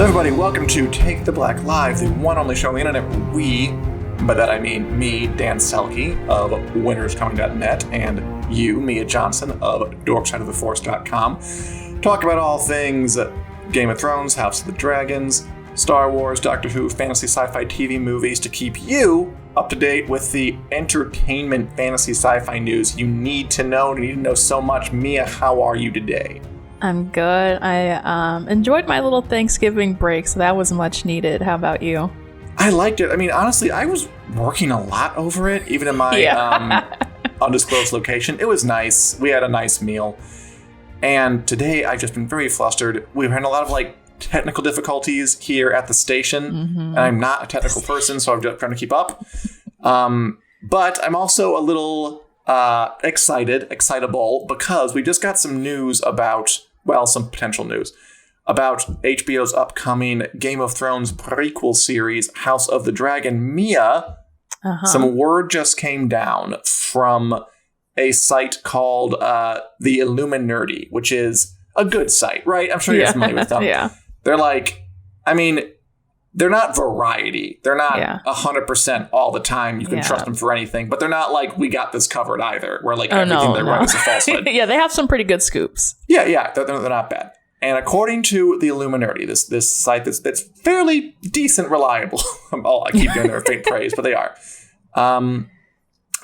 Hello everybody, welcome to Take the Black Live, the one only show on the internet where we, by that I mean me, Dan Selcke of winterscoming.net, and you, Mia Johnson of dorksideoftheforce.com, talk about all things Game of Thrones, House of the Dragons, Star Wars, Doctor Who, fantasy sci-fi TV movies to keep you up to date with the entertainment fantasy sci-fi news you need to know. You need to know so much. Mia, how are you today? I'm good. I enjoyed my little Thanksgiving break, so that was much needed. How about you? I liked it. I mean, honestly, I was working a lot over it, even in my undisclosed location. It was nice. We had a nice meal. And today, I've just been very flustered. We've had a lot of, technical difficulties here at the station. And I'm not a technical person, so I'm just trying to keep up. But I'm also a little excitable, because we just got some news about... some potential news about HBO's upcoming Game of Thrones prequel series, House of the Dragon. Mia, some word just came down from a site called the Illuminerdi, which is a good site, right? I'm sure you're familiar with them. Yeah. They're they're not variety. They're not 100% all the time. You can trust them for anything, but they're not like, we got this covered either, where everything they write is a falsehood. Yeah, they have some pretty good scoops. Yeah, they're not bad. And according to the Illuminerdi, this site that's fairly decent, reliable. I keep giving their faint praise, but they are.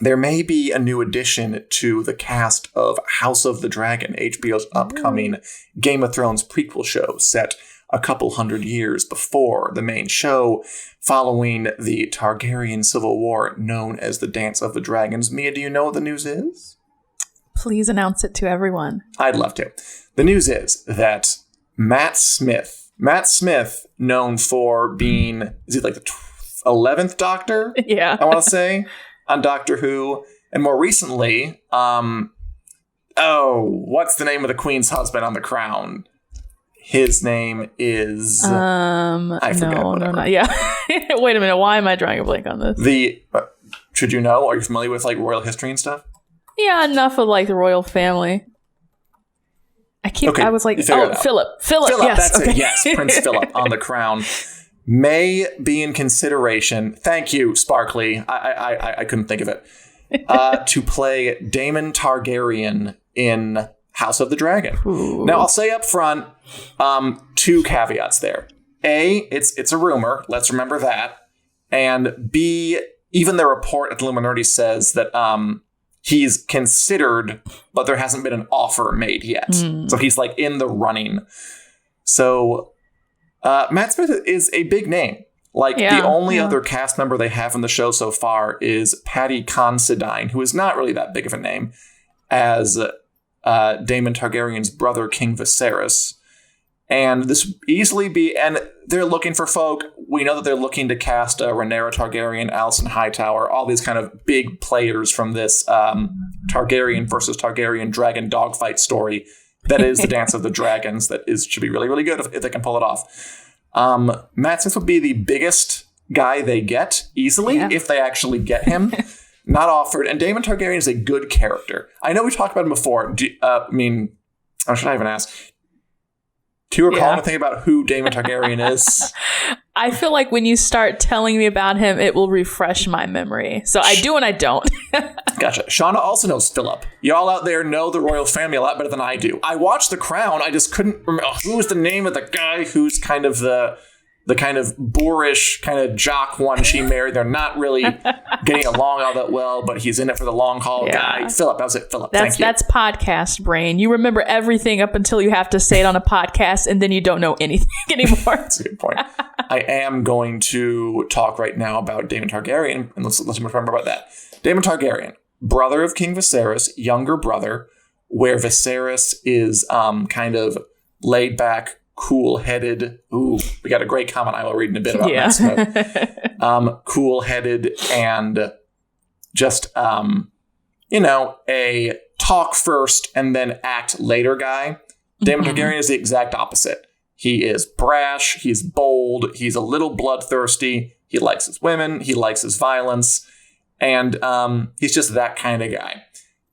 There may be a new addition to the cast of House of the Dragon, HBO's upcoming Game of Thrones prequel show set a couple hundred years before the main show, following the Targaryen civil war known as the Dance of the Dragons. Mia, do you know what the news is? Please announce it to everyone. I'd love to. The news is that Matt Smith, known for being, is he the 11th Doctor? Yeah. I want to say, on Doctor Who. And more recently, what's the name of the Queen's husband on The Crown? His name is... I forget. No. Yeah. Wait a minute. Why am I drawing a blank on this? Should you know? Are you familiar with royal history and stuff? Yeah, enough of the royal family. I was like, Philip. Philip, Yes, that's it. Yes, Prince Philip on The Crown may be in consideration. Thank you, Sparkly. I couldn't think of it. To play Daemon Targaryen in House of the Dragon. Ooh. Now, I'll say up front, two caveats there. A, it's a rumor. Let's remember that. And B, even the report at the Illuminerdi says that he's considered, but there hasn't been an offer made yet. So he's in the running. So Matt Smith is a big name. The only other cast member they have in the show so far is Paddy Considine, who is not really that big of a name, as Daemon Targaryen's brother, King Viserys. And this would easily be, and they're looking for folk. We know that they're looking to cast Rhaenyra Targaryen, Alicent Hightower, all these kind of big players from this Targaryen versus Targaryen dragon dogfight story that is the Dance of the Dragons. Should be really, really good if they can pull it off. Matt Smith would be the biggest guy they get easily if they actually get him. Not offered. And Daemon Targaryen is a good character. I know we talked about him before. Should I even ask? Do you recall anything about who Daemon Targaryen is? I feel like when you start telling me about him, it will refresh my memory. So I do and I don't. Gotcha. Shauna also knows Philip. Y'all out there know the royal family a lot better than I do. I watched The Crown. I just couldn't remember who was the name of the guy who's kind of the kind of boorish, kind of jock one she married. They're not really getting along all that well, but he's in it for the long haul guy. Philip, that was it. Philip, thank you. That's podcast brain. You remember everything up until you have to say it on a podcast, and then you don't know anything anymore. That's a good point. I am going to talk right now about Daemon Targaryen, and let's remember about that. Daemon Targaryen, brother of King Viserys, younger brother, where Viserys is kind of laid back, cool-headed. Ooh, we got a great comment I will read in a bit about Matt Smith. Cool-headed and just, a talk first and then act later guy. Daemon Targaryen is the exact opposite. He is brash, he's bold, he's a little bloodthirsty, he likes his women, he likes his violence, and he's just that kind of guy.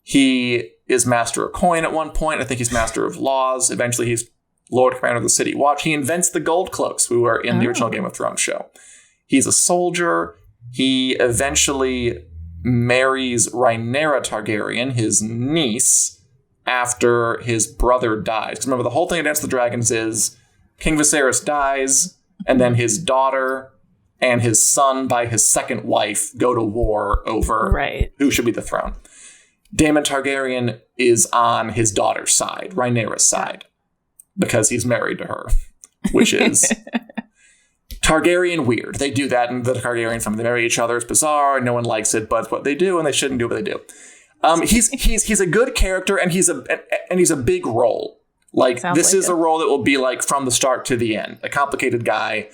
He is master of coin at one point. I think he's master of laws. Eventually he's Lord Commander of the City Watch. He invents the Gold Cloaks, who are in the original Game of Thrones show. He's a soldier. He eventually marries Rhaenyra Targaryen, his niece, after his brother dies. Because remember, the whole thing of Dance of the Dragons is King Viserys dies, and then his daughter and his son by his second wife go to war over who should be the throne. Daemon Targaryen is on his daughter's side, Rhaenyra's side, because he's married to her, which is Targaryen weird. They do that in the Targaryen family. They marry each other. It's bizarre. No one likes it, but it's what they do, and they shouldn't do what they do. He's a good character, and he's a big role. This is a role that will be from the start to the end. A complicated guy.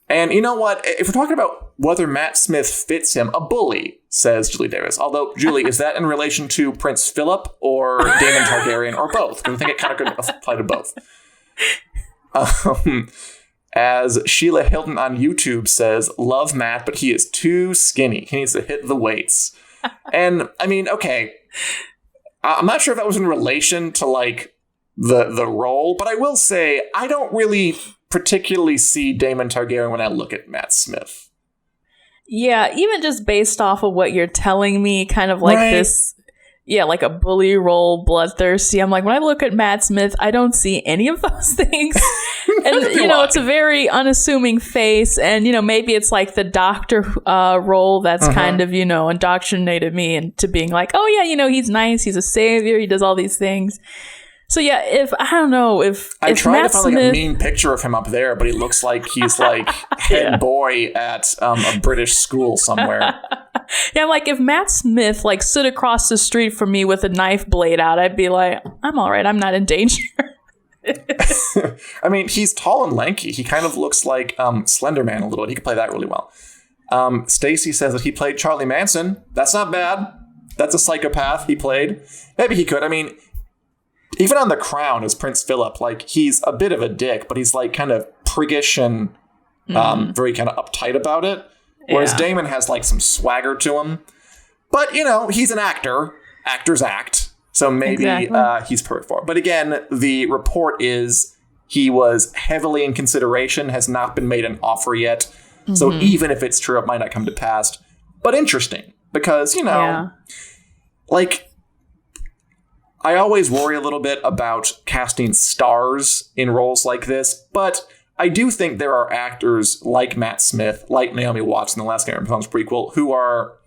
And you know what? If we're talking about whether Matt Smith fits him, a bully, says Julie Davis. Although, Julie, is that in relation to Prince Philip or Daemon Targaryen or both? Because I think it kind of could apply to both. As Sheila Hilton on YouTube says, love Matt, but he is too skinny. He needs to hit the weights. And, I mean, okay. I'm not sure if that was in relation to, the role, but I will say I don't really particularly see Daemon Targaryen when I look at Matt Smith. Yeah, even just based off of what you're telling me, kind of this, like a bully role, bloodthirsty. I'm when I look at Matt Smith, I don't see any of those things. And, it's a very unassuming face. And, maybe it's the doctor role that's kind of, indoctrinated me into being oh, yeah, he's nice. He's a savior. He does all these things. So yeah, I tried to find a mean picture of him up there, but he looks like he's head boy at a British school somewhere. Yeah, I'm if Matt Smith stood across the street from me with a knife blade out, I'd be I'm all right, I'm not in danger. I mean, he's tall and lanky. He kind of looks like Slender Man a little bit. He could play that really well. Stacy says that he played Charlie Manson. That's not bad. That's a psychopath he played. Maybe he could. I mean, even on The Crown as Prince Philip, he's a bit of a dick, but he's kind of priggish and very kind of uptight about it. Whereas Daemon has some swagger to him. But, he's an actor. Actors act. So maybe he's perfect for it. But again, the report is he was heavily in consideration, has not been made an offer yet. So even if it's true, it might not come to pass. But interesting, because, I always worry a little bit about casting stars in roles like this, but I do think there are actors like Matt Smith, like Naomi Watts in the last Game of Thrones prequel, who are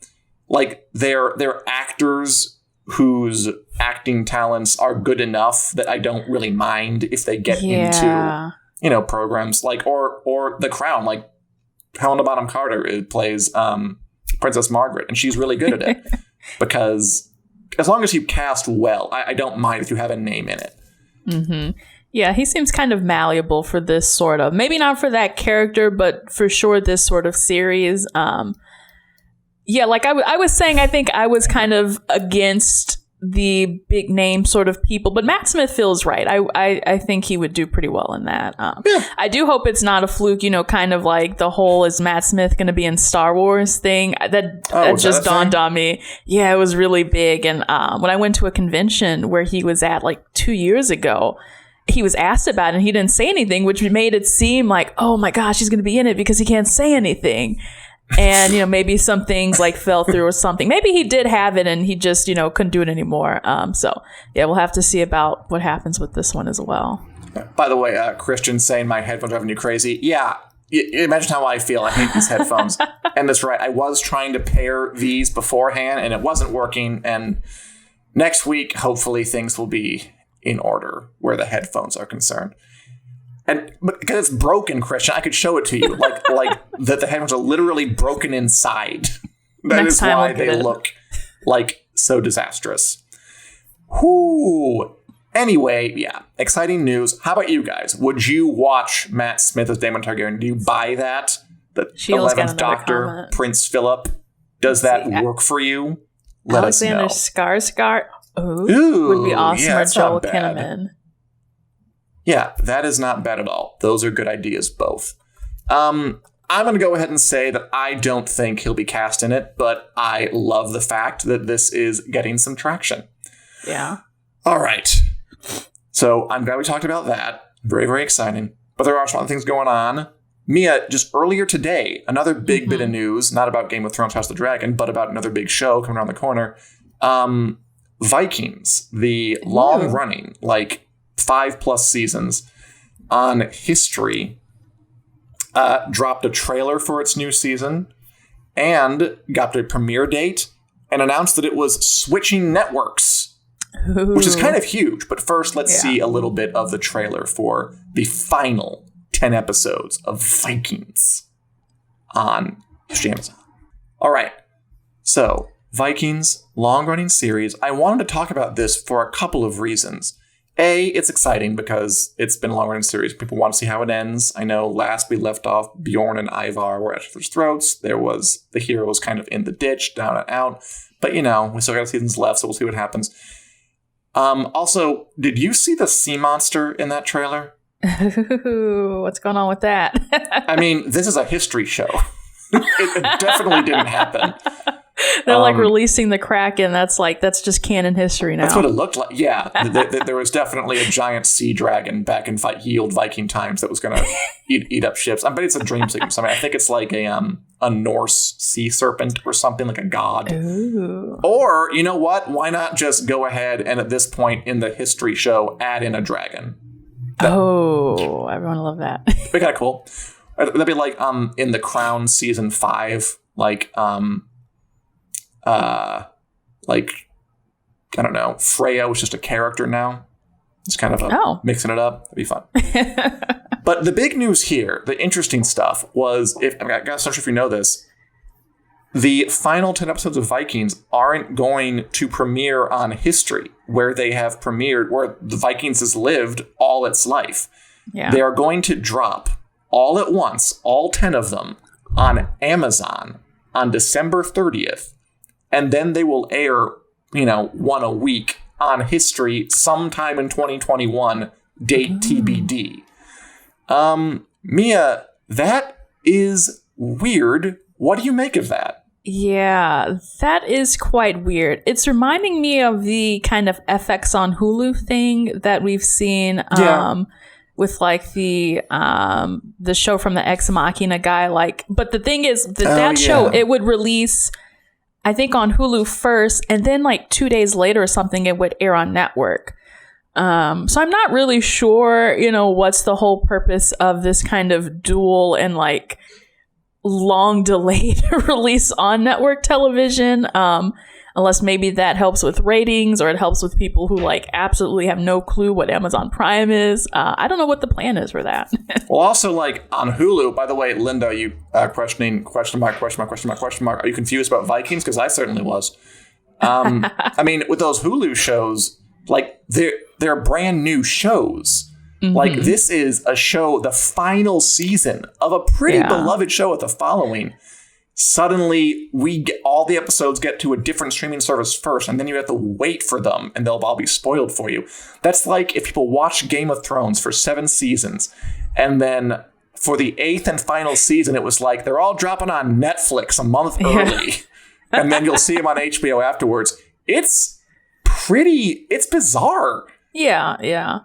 they're actors whose acting talents are good enough that I don't really mind if they get into programs or The Crown, Helena Bonham Carter plays Princess Margaret, and she's really good at it because as long as you cast well, I don't mind if you have a name in it. Mm-hmm. Yeah, he seems kind of malleable for this sort of, maybe not for that character, but for sure this sort of series. I was saying, I think I was kind of against the big name sort of people, but Matt Smith feels right. I think he would do pretty well in that. I do hope it's not a fluke, kind of the whole is Matt Smith going to be in Star Wars thing that just dawned on me. Yeah, it was really big. And when I went to a convention where he was at 2 years ago, he was asked about it and he didn't say anything, which made it seem oh my gosh, he's going to be in it because he can't say anything. And, maybe some things fell through or something. Maybe he did have it and he just, couldn't do it anymore. So, yeah, we'll have to see about what happens with this one as well. By the way, Christian saying my headphones are driving you crazy. Yeah, imagine how I feel. I hate these headphones. And that's right. I was trying to pair these beforehand and it wasn't working. And next week, hopefully things will be in order where the headphones are concerned. But because it's broken, Christian, I could show it to you. That the headphones are literally broken inside. That Next is why they look so disastrous. Whoo. Anyway, yeah, exciting news. How about you guys? Would you watch Matt Smith as Daemon Targaryen? Do you buy that? The Sheila's 11th Doctor, comment. Prince Philip. Does that work for you? Let Alexander us know. Skarsgård. Ooh, would be awesome. Yeah, or Joel Kinnaman. Yeah, that is not bad at all. Those are good ideas, both. I'm going to go ahead and say that I don't think he'll be cast in it, but I love the fact that this is getting some traction. Yeah. All right. So I'm glad we talked about that. Very, very exciting. But there are some other things going on. Mia, just earlier today, another big bit of news, not about Game of Thrones House of the Dragon, but about another big show coming around the corner. Vikings, the long-running, 5+ seasons on History, dropped a trailer for its new season and got a premiere date and announced that it was switching networks, which is kind of huge. But first, let's see a little bit of the trailer for the final 10 episodes of Vikings on Amazon. All right. So, Vikings, long-running series. I wanted to talk about this for a couple of reasons. A, it's exciting because it's been a long-running series. People want to see how it ends. I know last we left off, Bjorn and Ivar were at each other's throats. The hero was kind of in the ditch, down and out. But, we still got seasons left, so we'll see what happens. Also, did you see the sea monster in that trailer? What's going on with that? I mean, this is a history show. It definitely didn't happen. They're releasing the Kraken. That's just canon history now. That's what it looked like. Yeah, there was definitely a giant sea dragon back in ye old Viking times that was going to eat up ships. I bet it's a dream sequence. I think it's like a Norse sea serpent or something, like a god. Ooh. Or, you know what? Why not just go ahead and at this point in the history show add in a dragon? Everyone will love that. That'd be kind of cool. That'd be like in The Crown season 5, I don't know, Freya was just a character now. It's kind of mixing it up. That'd be fun. But the big news here, the interesting stuff was, I'm not sure if you know this, the final 10 episodes of Vikings aren't going to premiere on History, where they have premiered, where the Vikings has lived all its life. Yeah. They are going to drop all at once, all 10 of them, on Amazon on December 30th. And then they will air, one a week on History sometime in 2021, date TBD. Mia, that is weird. What do you make of that? Yeah, that is quite weird. It's reminding me of the kind of FX on Hulu thing that we've seen with the show from the Ex Machina guy. But the thing is that show, it would release, I think, on Hulu first, and then 2 days later or something, it would air on network. So I'm not really sure, what's the whole purpose of this kind of dual and long delayed release on network television, unless maybe that helps with ratings or it helps with people who absolutely have no clue what Amazon Prime is. I don't know what the plan is for that. Well, also on Hulu, by the way, Linda, you questioning question mark. Are you confused about Vikings? Because I certainly was. I mean, with those Hulu shows, they're brand new shows. Mm-hmm. This is a show, the final season of a pretty beloved show with a following. Suddenly, all the episodes get to a different streaming service first, and then you have to wait for them, and they'll all be spoiled for you. That's like if people watch Game of Thrones for 7 seasons, and then for the 8th and final season, it was they're all dropping on Netflix a month early, and then you'll see them on HBO afterwards. It's bizarre. Yeah.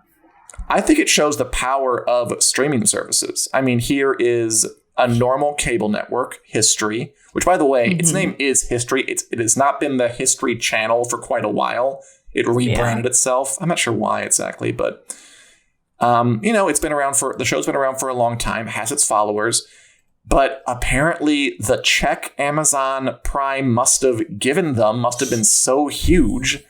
I think it shows the power of streaming services. I mean, here is a normal cable network, History, which, by the way, its name is History. It has not been the History Channel for quite a while. It rebranded itself. I'm not sure why exactly, but the show's been around for a long time, has its followers, but apparently the check Amazon Prime must have been so huge,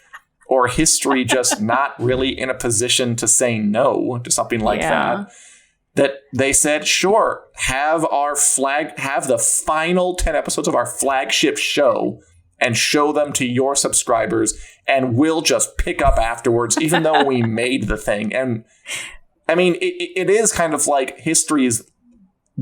or History just not really in a position to say no to something like that they said, sure, have the final 10 episodes of our flagship show and show them to your subscribers, and we'll just pick up afterwards, even though we made the thing. And I mean, it is kind of like History's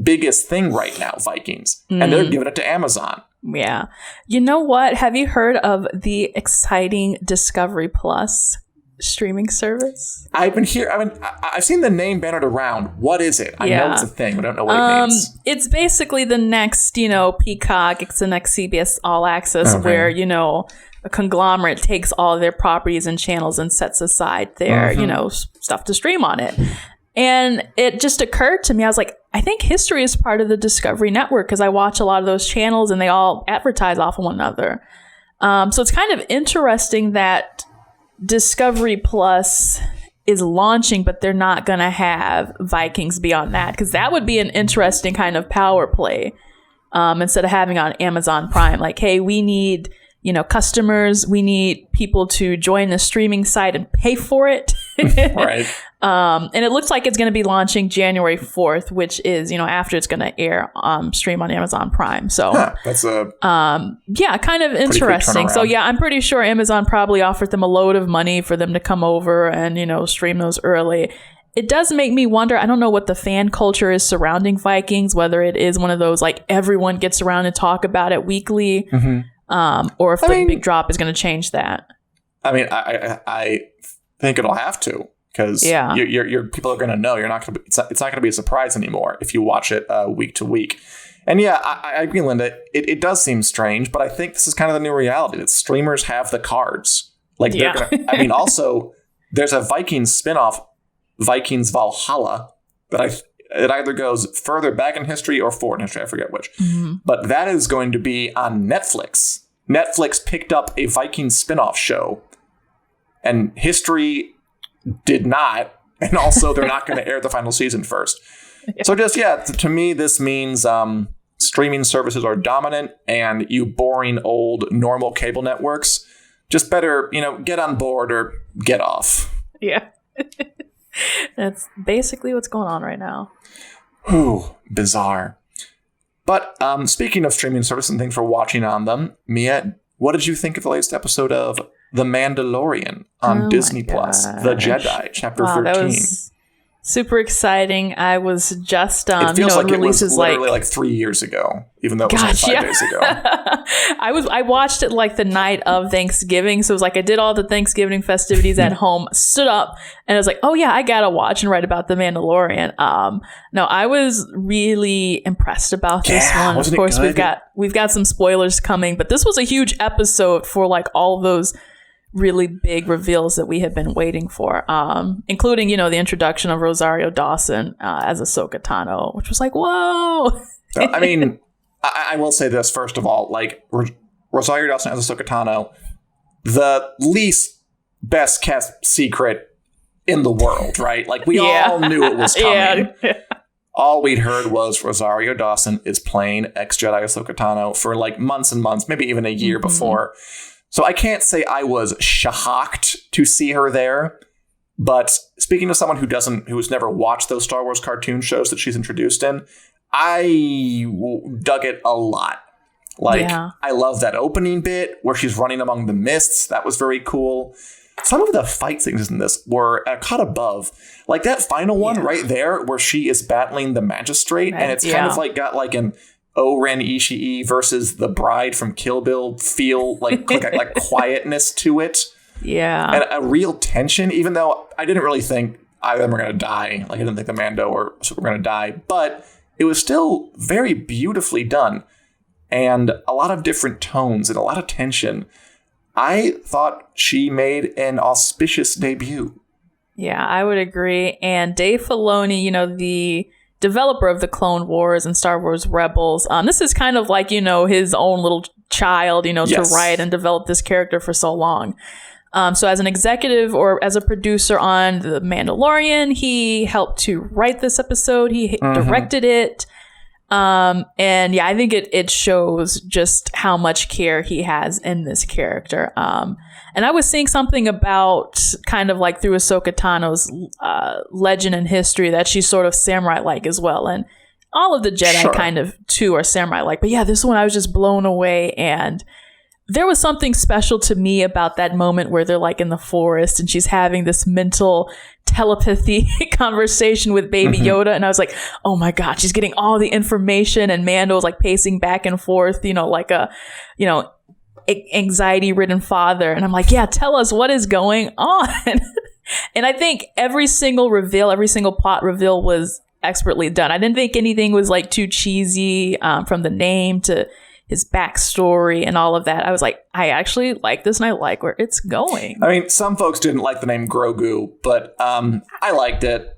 biggest thing right now, Vikings, and they're giving it to Amazon. Yeah. You know what? Have you heard of the exciting Discovery Plus streaming service? I've seen the name bannered around. What is it? I know it's a thing, but I don't know what it means. It's basically the next, Peacock. It's the next CBS All Access, where, a conglomerate takes all of their properties and channels and sets aside their, stuff to stream on it. And it just occurred to me, I was like, I think History is part of the Discovery Network because I watch a lot of those channels and they all advertise off of one another. So it's kind of interesting that Discovery Plus is launching, but they're not going to have Vikings be on that, because that would be an interesting kind of power play. Instead of having on Amazon Prime, like, hey, we need, customers, we need people to join the streaming site and pay for it. Right. And it looks like it's going to be launching January 4th, which is, after it's going to air, stream on Amazon Prime. So that's a kind of interesting. So yeah, I'm pretty sure Amazon probably offered them a load of money for them to come over and, stream those early. It does make me wonder, I don't know what the fan culture is surrounding Vikings, whether it is one of those, like, everyone gets around and talk about it weekly, or if the big drop is going to change that. I mean, I think it'll have to, because your people are going to know. You're not going to. It's not going to be a surprise anymore if you watch it week to week. And yeah, I agree, Linda. It does seem strange, but I think this is kind of the new reality that streamers have the cards. Like, they're gonna, also there's a Vikings spinoff, Vikings Valhalla, that it either goes further back in history or forward in history. I forget which. But that is going to be on Netflix. Netflix picked up a Vikings spinoff show, and History did not. And also, they're not going to air the final season first. So to me, this means streaming services are dominant, and you boring old normal cable networks just better, get on board or get off. Yeah. That's basically what's going on right now. Ooh, bizarre. But speaking of streaming service and things for watching on them, Mia, what did you think of the latest episode of The Mandalorian on Disney Plus, The Jedi, Chapter 13? That was super exciting. I was just, it feels like it was literally like 3 years ago, even though it was only 5 days ago. I watched it like the night of Thanksgiving. So it was like I did all the Thanksgiving festivities at home, stood up, and I was like, oh yeah, I gotta watch and write about The Mandalorian. No, I was really impressed about this one. Of course, we've got some spoilers coming, but this was a huge episode for like all those really big reveals that we have been waiting for, including, the introduction of Rosario Dawson as Ahsoka Tano, which was like, whoa. I mean, I will say this, first of all, like, Rosario Dawson as Ahsoka Tano, the least best kept secret in the world, right? Like, we all knew it was coming. All we'd heard was Rosario Dawson is playing ex-Jedi Ahsoka Tano for like months and months, maybe even a year before. So I can't say I was shocked to see her there, but speaking to someone who's never watched those Star Wars cartoon shows that she's introduced in, I dug it a lot. Like, I love that opening bit where she's running among the mists. That was very cool. Some of the fight scenes in this were a cut above. Like that final one right there where she is battling the magistrate, and it's kind of like got like an O-Ren Ishii versus the bride from Kill Bill feel, like quietness to it. Yeah. And a real tension, even though I didn't really think either of them were going to die. Like, I didn't think the Mando or Ahsoka were going to die. But it was still very beautifully done. And a lot of different tones and a lot of tension. I thought she made an auspicious debut. Yeah, I would agree. And Dave Filoni, the developer of the Clone Wars and Star Wars Rebels. This is kind of like, his own little child, to write and develop this character for so long. So as an executive or as a producer on The Mandalorian, he helped to write this episode. He directed it. And I think it shows just how much care he has in this character. And I was seeing something about kind of like through Ahsoka Tano's legend and history that she's sort of samurai-like as well. And all of the Jedi kind of too are samurai-like. But yeah, this one I was just blown away. And there was something special to me about that moment where they're like in the forest and she's having this mental telepathy conversation with Baby Yoda. And I was like, oh my God, she's getting all the information. And Mando's like pacing back and forth, like a, anxiety-ridden father. And I'm like, yeah, tell us what is going on. And I think every single plot reveal was expertly done. I didn't think anything was like too cheesy, from the name to his backstory and all of that. I was like, I actually like this and I like where it's going. I mean, some folks didn't like the name Grogu, but I liked it.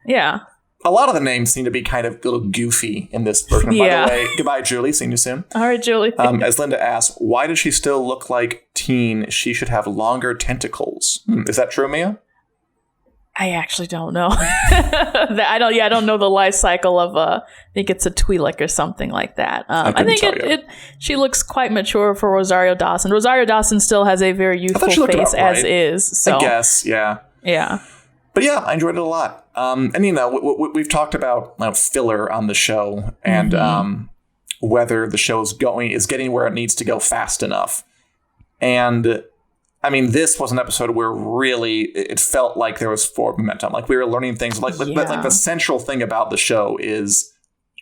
Yeah. A lot of the names seem to be kind of a little goofy in this version. Yeah. By the way, goodbye, Julie. See you soon. All right, Julie. As Linda asks, why does she still look like teen? She should have longer tentacles. Is that true, Mia? I actually don't know. I don't know the life cycle of I think it's a Twi'lek or something like that. I think she looks quite mature for Rosario Dawson. Rosario Dawson still has a very youthful face as is. So. I guess, yeah. Yeah. But yeah, I enjoyed it a lot. And we've talked about filler on the show and whether the show is getting where it needs to go fast enough. And I mean, this was an episode where really it felt like there was forward momentum. Like we were learning things. Like the central thing about the show is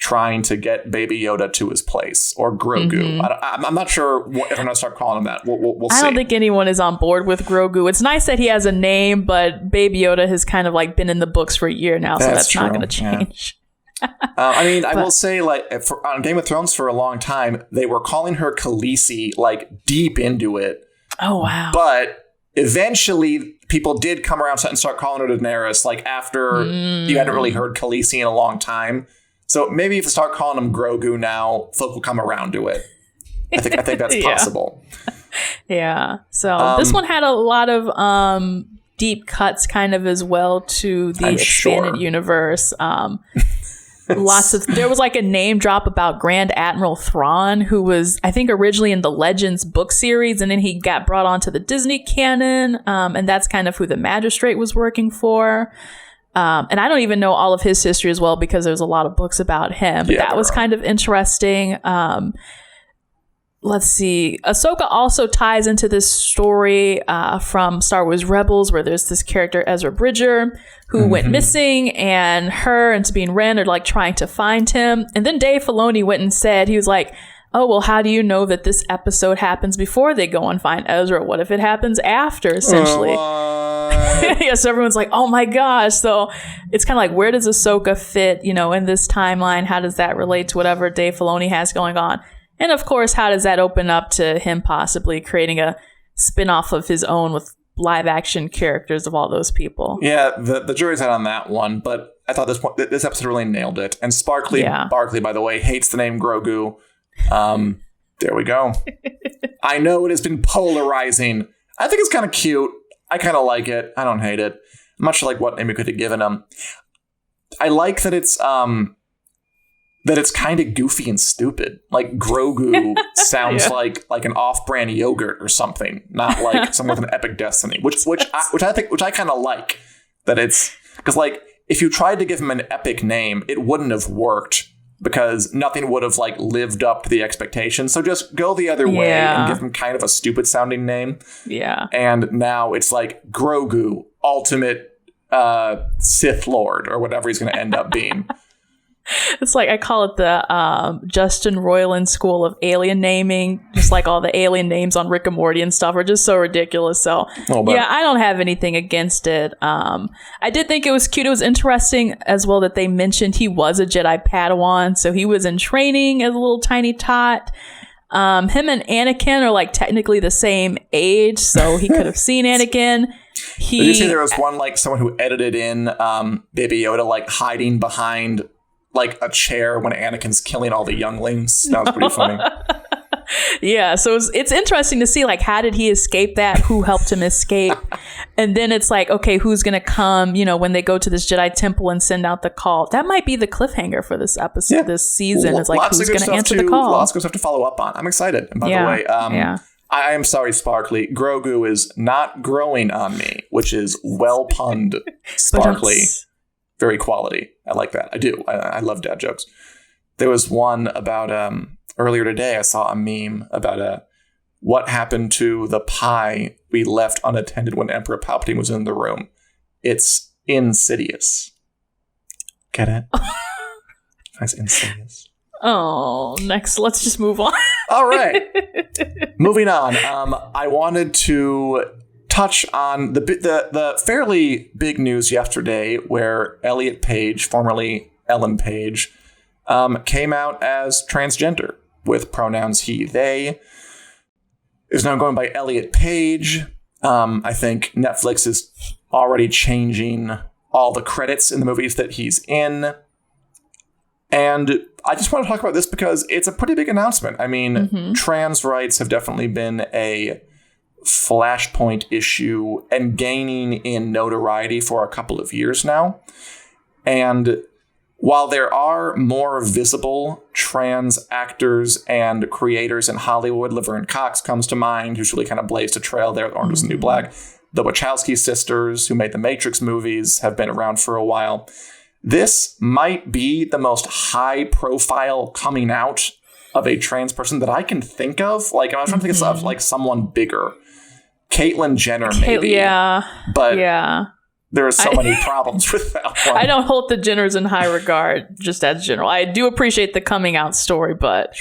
trying to get Baby Yoda to his place, or Grogu. I'm not sure if I'm going to start calling him that. We'll see. I don't think anyone is on board with Grogu. It's nice that he has a name, but Baby Yoda has kind of like been in the books for a year now, so that's not going to change. Yeah. I will say, like, on Game of Thrones for a long time, they were calling her Khaleesi, like, deep into it. Oh, wow. But eventually, people did come around and start calling her Daenerys, like, after you hadn't really heard Khaleesi in a long time. So maybe if you start calling him Grogu now, folk will come around to it. I think that's possible. Yeah. So this one had a lot of deep cuts kind of as well to the expanded universe. There was like a name drop about Grand Admiral Thrawn, who was, I think, originally in the Legends book series, and then he got brought onto the Disney canon, and that's kind of who the Magistrate was working for. And I don't even know all of his history as well, because there's a lot of books about him, but that was kind of interesting. Let's see. Ahsoka also ties into this story from Star Wars Rebels, where there's this character, Ezra Bridger, who went missing, and her and Sabine Wren are like trying to find him. And then Dave Filoni went and said, he was like, oh, well, how do you know that this episode happens before they go and find Ezra? What if it happens after, essentially? Yeah, so everyone's like, oh my gosh. So it's kind of like, where does Ahsoka fit, in this timeline? How does that relate to whatever Dave Filoni has going on? And of course, how does that open up to him possibly creating a spin-off of his own with live action characters of all those people? Yeah, the jury's out on that one, but I thought this episode really nailed it. And Sparkly Barkley, by the way, hates the name Grogu. There we go. I know it has been polarizing. I think it's kind of cute. I kind of like it. I don't hate it. I'm not sure like what name we could have given him. I like that it's kind of goofy and stupid. Like Grogu sounds like an off-brand yogurt or something, not like someone with an epic destiny. Which I kind of like that it's, because like if you tried to give him an epic name, it wouldn't have worked because nothing would have like lived up to the expectations. So just go the other way and give him kind of a stupid sounding name. Yeah. And now it's like Grogu, ultimate Sith Lord, or whatever he's going to end up being. It's like, I call it the Justin Roiland School of Alien Naming. Just like all the alien names on Rick and Morty and stuff are just so ridiculous. So yeah, I don't have anything against it. I did think it was cute. It was interesting as well that they mentioned he was a Jedi Padawan. So he was in training as a little tiny tot. Him and Anakin are like technically the same age. So he could have seen Anakin. Did you see there was one, like someone who edited in Baby Yoda like hiding behind like a chair when Anakin's killing all the younglings? That was pretty funny. Yeah, so it's interesting to see, like, how did he escape that? Who helped him escape? And then it's like, okay, who's going to come, when they go to this Jedi temple and send out the call? That might be the cliffhanger for this episode, this season. It's like, who's going to answer the call? Lots of good stuff to follow up on. I'm excited. And by the way, I am sorry, Sparkly. Grogu is not growing on me, which is well punned, Sparkly. Very quality. I like that. I do. I love dad jokes. There was one about earlier today. I saw a meme about what happened to the pie we left unattended when Emperor Palpatine was in the room. It's Insidious. Get it? That's Insidious. Oh, next. Let's just move on. All right. Moving on. I wanted to touch on the fairly big news yesterday where Elliot Page, formerly Ellen Page, came out as transgender with pronouns he, they. Is now going by Elliot Page. I think Netflix is already changing all the credits in the movies that he's in. And I just want to talk about this because it's a pretty big announcement. I mean, trans rights have definitely been a flashpoint issue and gaining in notoriety for a couple of years now. And while there are more visible trans actors and creators in Hollywood, Laverne Cox comes to mind, who's really kind of blazed a trail there with Orange is the New Black. The Wachowski sisters, who made the Matrix movies, have been around for a while. This might be the most high-profile coming out of a trans person that I can think of. Like, I'm trying to think of like someone bigger. Caitlyn Jenner, maybe. Yeah. But there are so many problems with that one. I don't hold the Jenners in high regard, just as general. I do appreciate the coming out story, but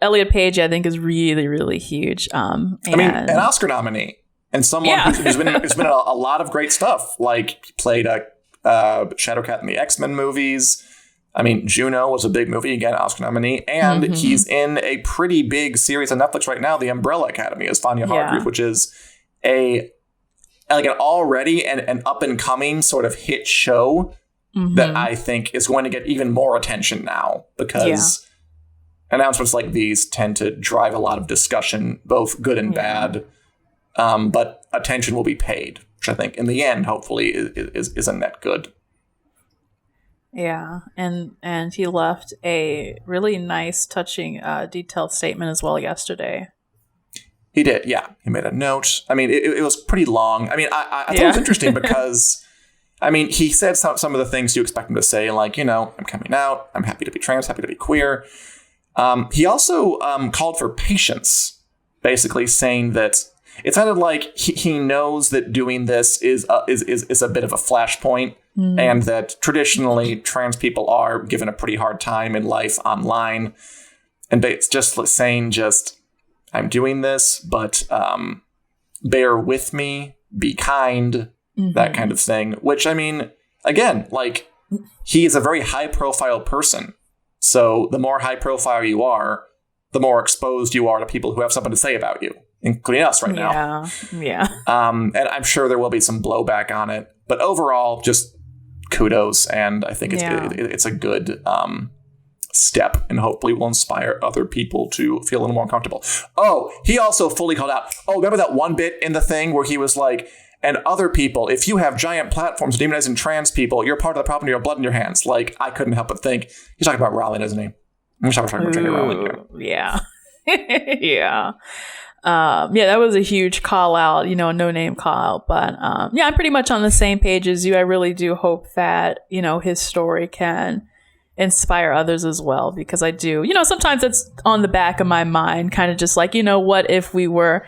Elliot Page, I think, is really, really huge. I mean, an Oscar nominee and someone who's been in a lot of great stuff. Like, he played Shadowcat in the X-Men movies. I mean, Juno was a big movie, again, Oscar nominee. And he's in a pretty big series on Netflix right now, The Umbrella Academy, as Fania Hargreaves, which is an already an up-and-coming sort of hit show that I think is going to get even more attention now, because announcements like these tend to drive a lot of discussion, both good and bad, but attention will be paid, which I think in the end, hopefully, is a net good. Yeah, and he left a really nice, touching, detailed statement as well yesterday. He did, yeah. He made a note. I mean, it was pretty long. I mean, I thought it was interesting because, I mean, he said some of the things you expect him to say, like, you know, I'm coming out, I'm happy to be trans, happy to be queer. He also called for patience, basically saying that it sounded like he knows that doing this is a bit of a flashpoint, and that traditionally trans people are given a pretty hard time in life online. And it's just saying, I'm doing this, but bear with me, be kind, that kind of thing. Which, I mean, again, like, he is a very high-profile person. So the more high-profile you are, the more exposed you are to people who have something to say about you, including us right now. Yeah. And I'm sure there will be some blowback on it. But overall, just kudos. And I think it's a good step, and hopefully will inspire other people to feel a little more comfortable. Oh, he also fully called out. Oh, remember that one bit in the thing where he was like, and other people, if you have giant platforms demonizing trans people, you're part of the problem, you have blood in your hands. Like, I couldn't help but think, he's talking about Rowling, isn't he? I'm talking about J.K. Rowling here. Yeah. Yeah. That was a huge call out, a no-name call out. But I'm pretty much on the same page as you. I really do hope that, his story can inspire others as well, because I do, sometimes it's on the back of my mind, kind of just like, what if we were,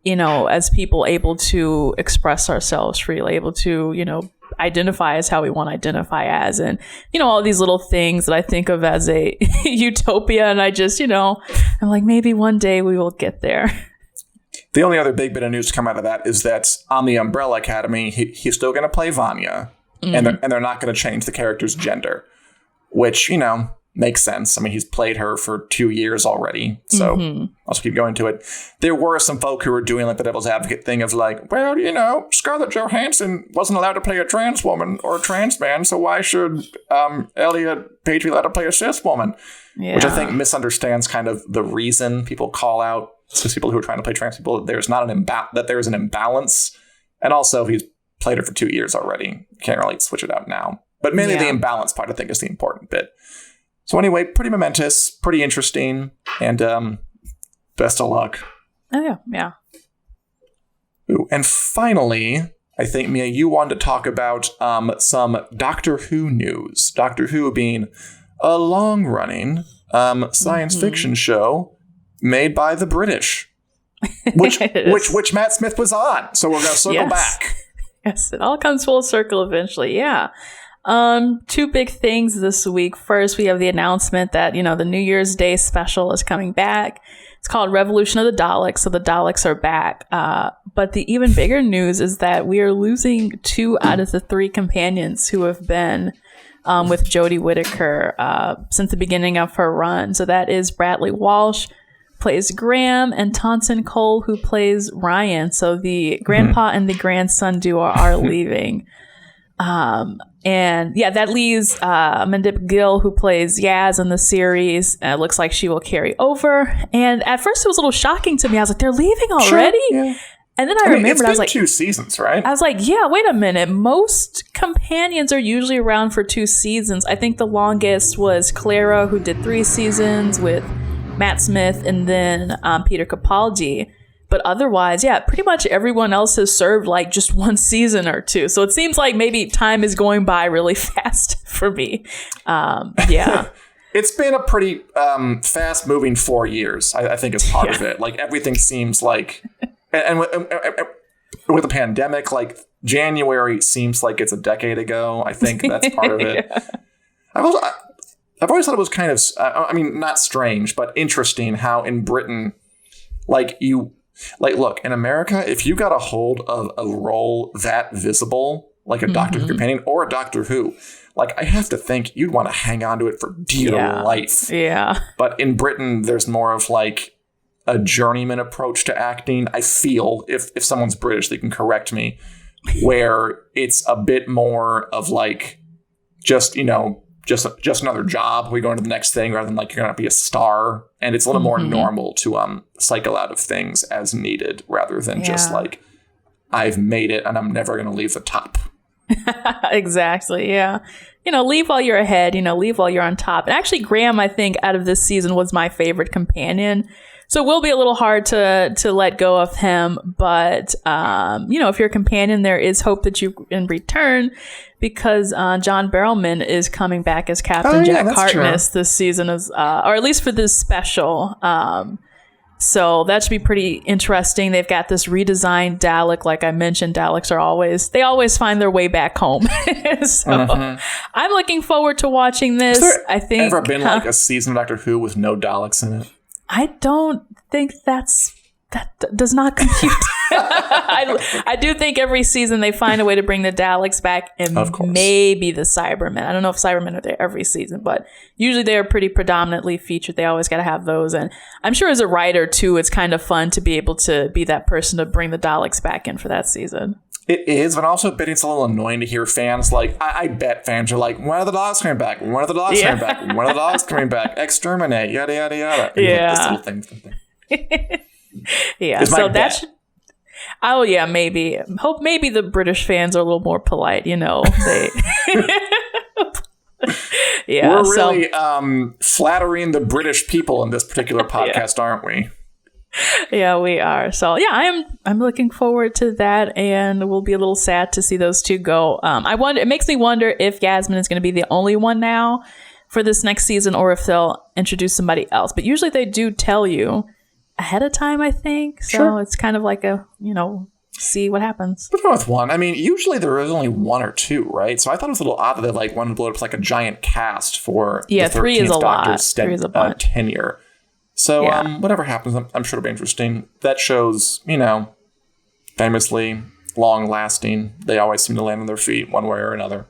as people able to express ourselves freely, able to, identify as how we want to identify as, and, all these little things that I think of as a utopia. And I just, I'm like, maybe one day we will get there. The only other big bit of news to come out of that is that on the Umbrella Academy, he's still going to play Vanya, and they're not going to change the character's gender, which, makes sense. I mean, he's played her for 2 years already, so I'll just keep going to it. There were some folk who were doing like the devil's advocate thing of like, well, Scarlett Johansson wasn't allowed to play a trans woman or a trans man, so why should Elliot Page be allowed to play a cis woman? Yeah. Which I think misunderstands kind of the reason people call out to people who are trying to play trans people. There's not that there is an imbalance, and also he's played her for 2 years already. You can't really switch it out now. But mainly the imbalance part, I think, is the important bit. So anyway, pretty momentous, pretty interesting, and best of luck. Oh, yeah. Ooh, and finally, I think, Mia, you wanted to talk about some Doctor Who news. Doctor Who being a long-running science fiction show made by the British, which Matt Smith was on. So we're going to circle back. Yes, it all comes full circle eventually, yeah. Two big things this week. First, we have the announcement that, the New Year's Day special is coming back. It's called Revolution of the Daleks, so the Daleks are back. But the even bigger news is that we are losing 2 out of the 3 companions who have been with Jodie Whittaker since the beginning of her run. So that is Bradley Walsh, plays Graham, and Tonson Cole, who plays Ryan. So the grandpa and the grandson duo are leaving. And yeah, that leaves Mandip Gill, who plays Yaz in the series. Looks like she will carry over. And at first, it was a little shocking to me. I was like, they're leaving already? Sure, yeah. And then I remembered, I was like, 2 seasons, right? I was like, yeah, wait a minute. Most companions are usually around for 2 seasons. I think the longest was Clara, who did 3 seasons with Matt Smith and then Peter Capaldi. But otherwise, yeah, pretty much everyone else has served like just 1 season or 2. So it seems like maybe time is going by really fast for me. Yeah. It's been a pretty fast moving 4 years, I think is part of it. Like everything seems like, and with the pandemic, like January seems like it's a decade ago. I think that's part of it. Yeah. I've always thought it was kind of, I mean, not strange, but interesting how in Britain, look, in America, if you got a hold of a role that visible, like a Doctor Who companion or a Doctor Who, like I have to think you'd want to hang on to it for dear life. Yeah. But in Britain, there's more of like a journeyman approach to acting. I feel if someone's British, they can correct me, where it's a bit more of like just another job. We go into the next thing rather than like you're going to be a star. And it's a little more normal to cycle out of things as needed rather than just like, I've made it and I'm never going to leave the top. Exactly. Yeah. Leave while you're ahead, leave while you're on top. And actually, Graham, I think out of this season was my favorite companion. So it will be a little hard to let go of him. But, if you're a companion, there is hope that you can return because John Barrowman is coming back as Captain Jack Harkness this season, or at least for this special. So that should be pretty interesting. They've got this redesigned Dalek. Like I mentioned, Daleks are always find their way back home. So I'm looking forward to watching this. Has there ever been like a season of Doctor Who with no Daleks in it? I don't think that does not compute. I do think every season they find a way to bring the Daleks back and maybe the Cybermen. I don't know if Cybermen are there every season, but usually they're pretty predominantly featured. They always got to have those. And I'm sure as a writer, too, it's kind of fun to be able to be that person to bring the Daleks back in for that season. It is, but also it's a little annoying to hear fans like, I bet fans are like, when are the dogs coming back? When are the dogs coming back? When are the dogs coming back? Exterminate, yada, yada, yada. And yeah. Like, this little thing. Yeah, so that should... Oh, yeah, maybe. Hope maybe the British fans are a little more polite, They... Yeah, we're really flattering the British people in this particular podcast, aren't we? Yeah, we are. So yeah, I'm looking forward to that, and we'll be a little sad to see those two go. It makes me wonder if Yasmin is going to be the only one now for this next season, or if they'll introduce somebody else. But usually they do tell you ahead of time, I think. So It's kind of like a see what happens. What's wrong with one? I mean, usually there is only 1 or 2, right? So I thought it was a little odd that they like wanted to blow up like a giant cast for the 3 is a lot. 3 is a bunch. Tenure. So whatever happens, I'm sure it'll be interesting. That show's, famously long-lasting. They always seem to land on their feet one way or another.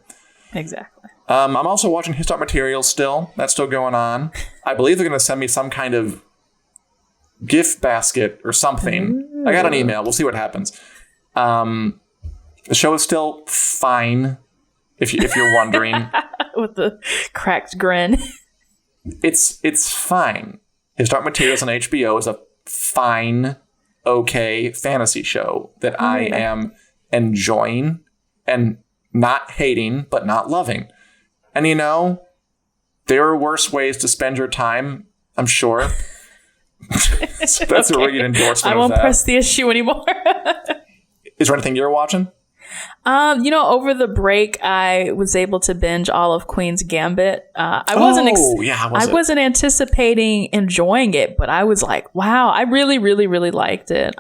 Exactly. I'm also watching His Dark Materials still. That's still going on. I believe they're going to send me some kind of gift basket or something. Ooh. I got an email. We'll see what happens. The show is still fine, if you're wondering. With the cracked grin. It's fine. His Dark Materials on HBO is a fine, okay fantasy show that I am enjoying and not hating, but not loving. And there are worse ways to spend your time, I'm sure. So that's a real endorsement. I won't press the issue anymore. Is there anything you're watching? Over the break, I was able to binge all of Queen's Gambit. I wasn't anticipating enjoying it, but I was like, wow, I really, really, really liked it.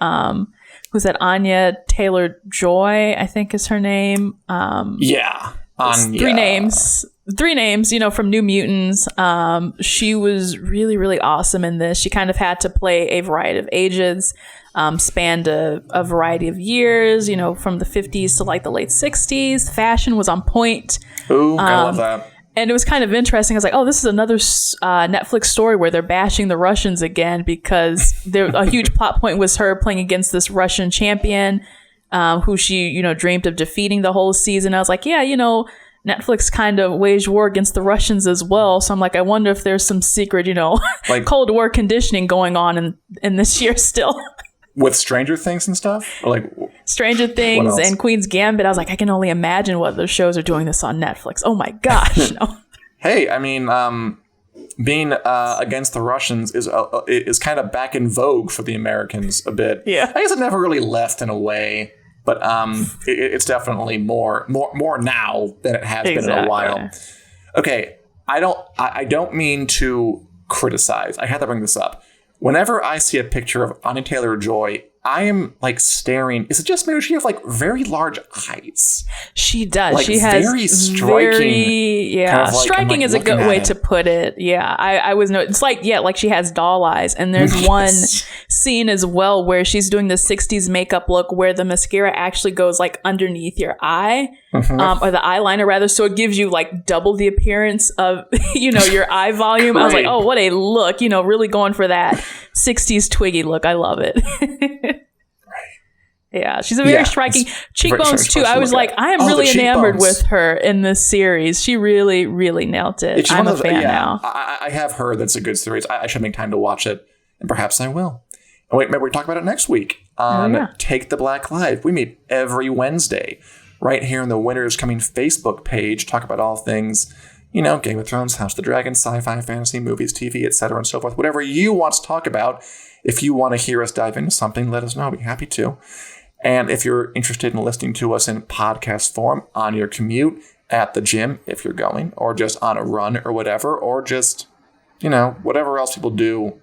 Who's that? Anya Taylor-Joy, I think is her name. Anya. 3 names. 3 names, from New Mutants. She was really, really awesome in this. She kind of had to play a variety of ages. Spanned a variety of years, from the 50s to like the late 60s. Fashion was on point. Ooh, I love that. And it was kind of interesting. I was like, oh, this is another Netflix story where they're bashing the Russians again, because a huge plot point was her playing against this Russian champion who she, dreamed of defeating the whole season. I was like, yeah, Netflix kind of waged war against the Russians as well. So I'm like, I wonder if there's some secret, like Cold War conditioning going on in this year still. With Stranger Things and stuff? Or like Stranger Things and Queen's Gambit. I was like, I can only imagine what those shows are doing this on Netflix. Oh my gosh. No. Hey, I mean, being against the Russians is kind of back in vogue for the Americans a bit. Yeah. I guess it never really left in a way. But it's definitely more now than it has been in a while. Okay, I don't mean to criticize. I have to bring this up. Whenever I see a picture of Anya Taylor-Joy, I am like staring. Is it just me or she has like very large eyes? She does. Like, she has very striking. Kind of like, striking is a good way to put it. Yeah, I was it's like she has doll eyes. And there's one scene as well where she's doing the 60s makeup look where the mascara actually goes like underneath your eye, or the eyeliner rather. So it gives you like double the appearance of your eye volume. I was like, oh, what a look! Really going for that 60s Twiggy look. I love it. Yeah, she's a very striking cheekbones too. I was like, I am really enamored with her in this series. She really, really nailed it. I'm a fan now. I have heard that's a good series. I should make time to watch it, and perhaps I will. And wait, maybe we talk about it next week on Take the Black Live. We meet every Wednesday right here in the Winners Coming Facebook page. Talk about all things, Game of Thrones, House of the Dragon, sci-fi, fantasy, movies, TV, etc., and so forth. Whatever you want to talk about. If you want to hear us dive into something, let us know. I'll be happy to. And if you're interested in listening to us in podcast form on your commute, at the gym, if you're going, or just on a run or whatever, or just, whatever else people do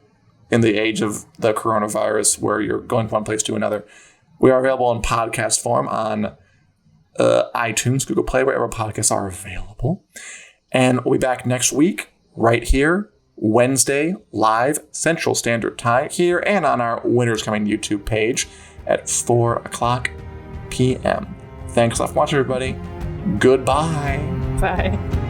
in the age of the coronavirus where you're going from one place to another, we are available in podcast form on iTunes, Google Play, wherever podcasts are available. And we'll be back next week right here, Wednesday, live, Central Standard Time, here and on our Winners Coming YouTube page at 4:00 p.m. Thanks a lot for watching, everybody. Goodbye. Bye.